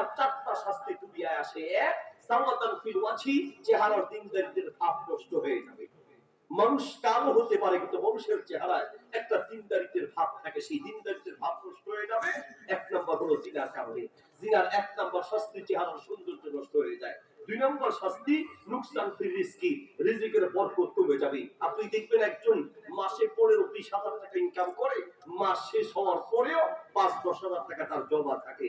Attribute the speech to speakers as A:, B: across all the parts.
A: জিনার চারটা শাস্তি দুনিয়ায় আসে। এক, সাওয়াতান ফিল ওয়াজহি, চেহারার দিনদারিত্বের ভাব নষ্ট হয়ে যাবে। মানুষ কালো হতে পারে কিন্তু মানুষের চেহারায় একটা দিনদারিত্বের ভাব থাকে, সেই দিনদারিত্বের ভাব নষ্ট হয়ে যাবে। এক নম্বর হলো জিনার কারণে। জিনার এক নম্বর শাস্তি, চেহারার সৌন্দর্য নষ্ট হয়ে যায়। দুই নম্বর শাস্তি, নুকসান ফির রিজকি, রিজিকের বরকত কমে যাবে। আপনি দেখবেন একজন মাসে 15-20 হাজার টাকা ইনকাম করে, মাস শেষ হওয়ার পরেও 5-10 হাজার টাকা তার জমা থাকে।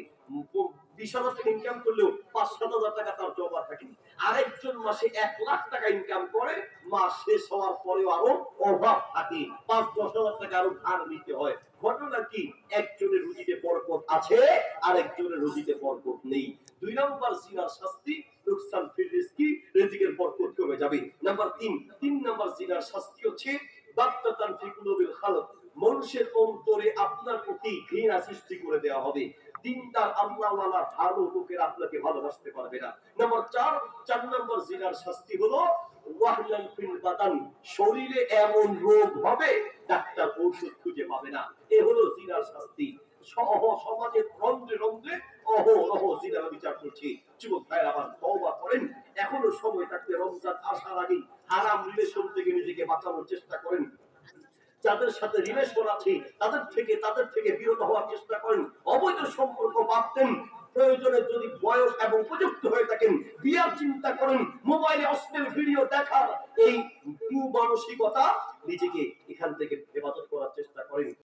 A: 20 হাজার টাকা ইনকাম করলেও 5-7 হাজার টাকা তার জমা থাকে। আরেকজন মাসে 1 লাখ টাকা ইনকাম করে, মাস শেষ হওয়ার পরেও আরো অভাব থাকে, 5-10 হাজার টাকা আরো ধার নিতে হয়। ঘটনা কি? একজনের রুজিতে বরকত আছে, আরেকজনের রুজিতে বরকত নেই। দুই নম্বর জিনার শাস্তি, নুকসান ফির রিজকি, রিজিকের বরকত কমে যাবে। নাম্বার 3 নম্বর জিনার শাস্তি হচ্ছে বাক্তাতান ফি কুলুবিল খালক, মানুষের অন্তরে আপনার প্রতি ঘৃণা সৃষ্টি করে দেওয়া হবে। দিনদার আল্লাহওয়ালা ভালো লোকেরা আপনাকে ভালোবাসতে পারবে না। নাম্বার 4 নম্বর জিনার শাস্তি হলো ওয়াহলান ফিল বাদান, শরীরে এমন রোগ হবে ডাক্তার ঔষধ খুঁজে পাবে না। এ হলো জিনার শাস্তি। সমাজের রন্ধ্রে রন্ধ্রে অহরহ জিনার বিচার করছে। যুবক ভাইরা আমার, তওবা করেন, এখনো সময় থাকতে রমজান আসার আগে হারাম রিলেশন থেকে নিজেকে বাঁচানোর চেষ্টা করেন। যাদের সাথে রিলেশন আছে তাদের থেকে বিরত হওয়ার চেষ্টা করেন। অবৈধ সম্পর্ক বাঁধতেন, প্রয়োজনে যদি বয়স এবং উপযুক্ত হয়ে থাকেন বিয়ার চিন্তা করেন। মোবাইলে অশ্লীল ভিডিও দেখার এই মানসিকতা, নিজেকে এখান থেকে হেফাজত করার চেষ্টা করেন।